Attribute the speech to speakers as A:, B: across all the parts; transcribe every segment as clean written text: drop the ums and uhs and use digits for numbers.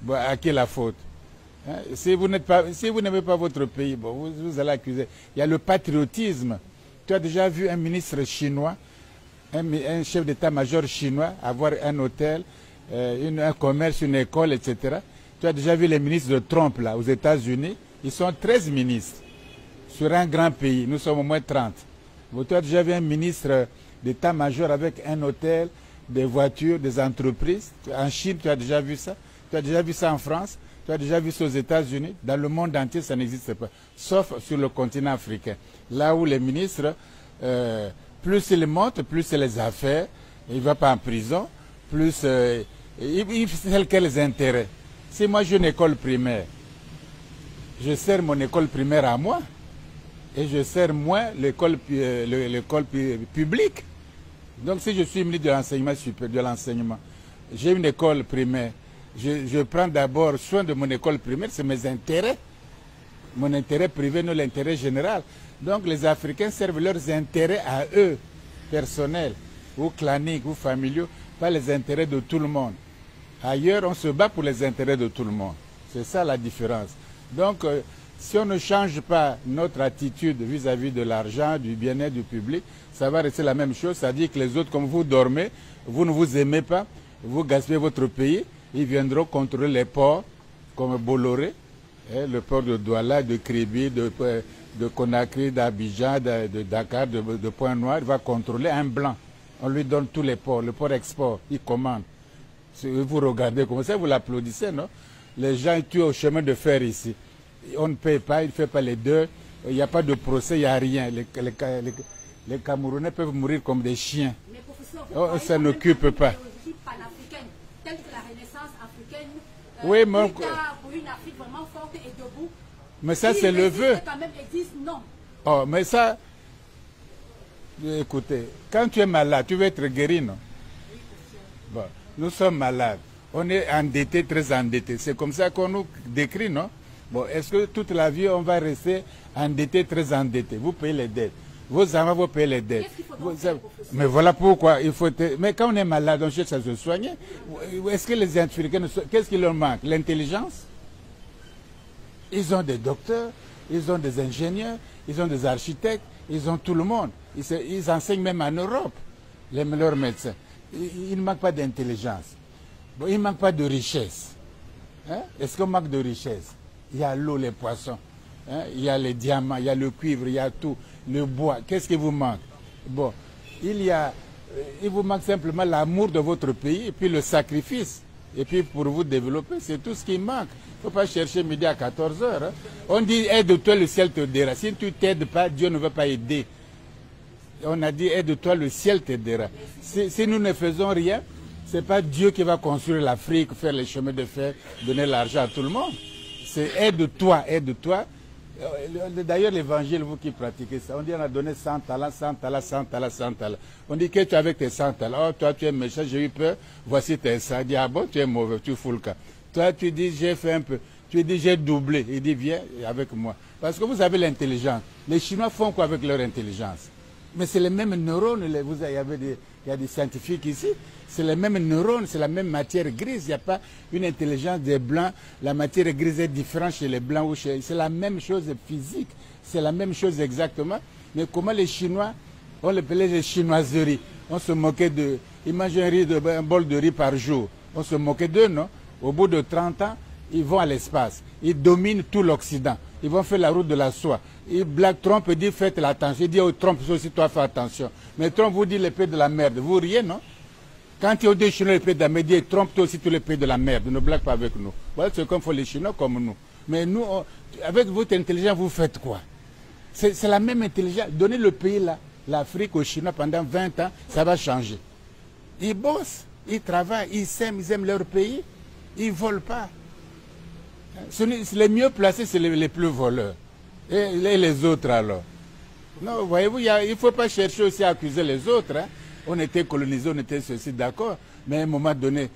A: Bon, à qui la faute? Hein? Si vous n'aimez pas votre pays, bon, vous allez accuser. Il y a le patriotisme. Tu as déjà vu un ministre chinois, un chef d'état-major chinois avoir un hôtel, un commerce, une école, etc. Tu as déjà vu les ministres de Trump là, aux États-Unis? Ils sont 13 ministres sur un grand pays. Nous sommes au moins 30. Bon, tu as déjà vu un ministre d'état-major avec un hôtel, des voitures, des entreprises? En Chine, tu as déjà vu ça? Tu as déjà vu ça en France? Tu as déjà vu ça aux États-Unis? Dans le monde entier, ça n'existe pas. Sauf sur le continent africain. Là où les ministres, plus ils montent, plus c'est les affaires. Il ne va pas en prison. Plus il fait quels intérêts. Si moi j'ai une école primaire, je sers mon école primaire à moi. Et je sers moins l'école publique. Donc si je suis ministre de l'enseignement supérieur, de l'enseignement, j'ai une école primaire, je prends d'abord soin de mon école primaire, c'est mes intérêts. Mon intérêt privé, non l'intérêt général. Donc les Africains servent leurs intérêts à eux, personnels, ou claniques, ou familiaux, pas les intérêts de tout le monde. Ailleurs, on se bat pour les intérêts de tout le monde. C'est ça la différence. Donc, si on ne change pas notre attitude vis-à-vis de l'argent, du bien-être du public, ça va rester la même chose. C'est-à-dire que les autres, comme vous dormez, vous ne vous aimez pas, vous gaspillez votre pays, ils viendront contrôler les ports comme Bolloré, le port de Douala, de Kribi, de Conakry, d'Abidjan, de Dakar, de Pointe-Noire. Il va contrôler un blanc. On lui donne tous les ports, le port export, il commande. Vous regardez comme ça, vous l'applaudissez, non? Les gens tuent au chemin de fer ici. On ne paye pas, il ne fait pas les deux. Il n'y a pas de procès, il n'y a rien. Les Camerounais peuvent mourir comme des chiens.
B: Mais professeur,
A: ça n'occupe pas.
B: Telle que la Renaissance africaine,
A: oui, mais
B: pour une Afrique vraiment forte et debout.
A: Mais ça, c'est le vœu.
B: Quand même, ils disent non.
A: Oh, mais ça, écoutez, quand tu es malade, tu veux être guéri, non? Bon, nous sommes malades. On est endettés, très endettés. C'est comme ça qu'on nous décrit, non? Bon, est-ce que toute la vie, on va rester endettés, très endettés? Vous payez les dettes. Vos enfants, vous payez les dettes. Mais voilà pourquoi il faut... Mais quand on est malade, on cherche à se soigner. Est-ce que les Africains... Qu'est-ce qui leur manque? L'intelligence? Ils ont des docteurs, ils ont des ingénieurs, ils ont des architectes, ils ont tout le monde. Ils enseignent même en Europe, leurs médecins. Il ne manque pas d'intelligence. Bon, il ne manque pas de richesse. Hein? Est-ce qu'on manque de richesse? Il y a l'eau, les poissons, hein? Il y a les diamants, il y a le cuivre, il y a tout, le bois. Qu'est-ce qui vous manque? Bon, il vous manque simplement l'amour de votre pays et puis le sacrifice. Et puis pour vous développer, c'est tout ce qui manque. Il ne faut pas chercher midi à 14 heures. Hein? On dit aide-toi, le ciel t'aidera. Si tu ne t'aides pas, Dieu ne va pas aider. On a dit aide-toi, le ciel t'aidera. Si nous ne faisons rien, ce n'est pas Dieu qui va construire l'Afrique, faire les chemins de fer, donner l'argent à tout le monde. C'est aide-toi, aide-toi. D'ailleurs, l'évangile, vous qui pratiquez ça, on dit on a donné 100 talents, 100 talents, 100 talents, 100 talents. On dit que tu es avec tes 100 talents. Oh, toi, tu es méchant, j'ai eu peur, voici tes 100. Il dit, ah bon, tu es mauvais, tu fous le cas. Toi, tu dis, j'ai fait un peu. Tu dis, j'ai doublé. Il dit, viens avec moi. Parce que vous avez l'intelligence. Les Chinois font quoi avec leur intelligence? Mais c'est les mêmes neurones. Il y a des scientifiques ici. C'est les mêmes neurones, c'est la même matière grise. Il n'y a pas une intelligence des blancs. La matière grise est différente chez les blancs ou chez... C'est la même chose physique. C'est la même chose exactement. Mais comment les Chinois, on les appelait les chinoiseries. On se moquait d'eux. Ils mangent un bol de riz par jour. On se moquait d'eux, non? Au bout de 30 ans, ils vont à l'espace. Ils dominent tout l'Occident. Ils vont faire la route de la soie. Et Black Trump dit faites l'attention. Il dit oh, Trump, aussi toi fais attention. Mais Trump vous dit les pays de la merde. Vous riez, non? Quand il y a des Chinois les pays de la merde, il dit Trump, toi aussi tous les pays de la merde. Ne blague pas avec nous. Voilà, c'est comme font les Chinois comme nous. Mais nous, avec votre intelligence, vous faites quoi? C'est la même intelligence. Donnez le pays là, l'Afrique aux Chinois pendant 20 ans, ça va changer. Ils bossent, ils travaillent, ils aiment leur pays, ils ne volent pas. Les mieux placés, c'est les plus voleurs. Et les autres alors? Non, voyez-vous, il ne faut pas chercher aussi à accuser les autres. Hein. On était colonisés, on était ceci, d'accord. Mais à un moment donné,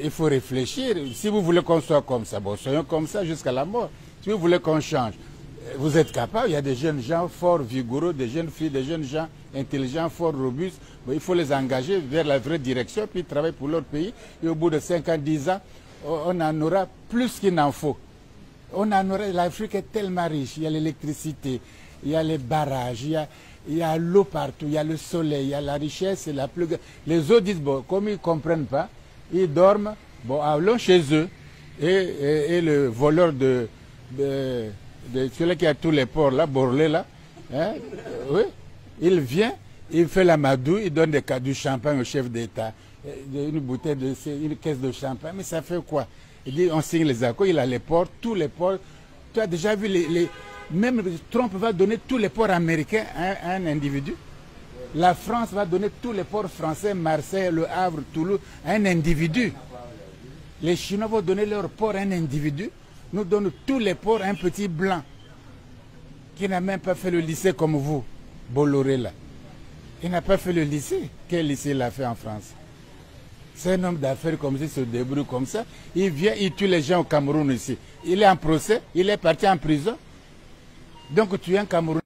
A: il faut réfléchir. Si vous voulez qu'on soit comme ça, bon, soyons comme ça jusqu'à la mort. Si vous voulez qu'on change, vous êtes capable. Il y a des jeunes gens forts, vigoureux, des jeunes filles, des jeunes gens intelligents, forts, robustes. Bon, il faut les engager vers la vraie direction, puis travailler pour leur pays. Et au bout de 5 ans, 10 ans, on en aura plus qu'il n'en faut. On en aura, l'Afrique est tellement riche, il y a l'électricité, il y a les barrages, il y a l'eau partout, il y a le soleil, il y a la richesse, c'est la plus grande. Les autres disent, bon, comme ils ne comprennent pas, ils dorment, bon, allons chez eux. Et le voleur de celui qui a tous les ports là, Borlé là, hein, oui, il vient, il fait la madouille, il donne du champagne au chef d'État, une bouteille une caisse de champagne, mais ça fait quoi? Il dit, on signe les accords, il a les ports, tous les ports. Tu as déjà vu même Trump va donner tous les ports américains à un individu. La France va donner tous les ports français, Marseille, Le Havre, Toulouse, à un individu. Les Chinois vont donner leur port à un individu. Nous donnons tous les ports à un petit blanc qui n'a même pas fait le lycée comme vous, Bolloré là. Il n'a pas fait le lycée. Quel lycée il a fait en France? C'est un homme d'affaires comme ça, il se débrouille comme ça. Il vient, il tue les gens au Cameroun ici. Il est en procès, il est parti en prison. Donc tu es un Cameroun.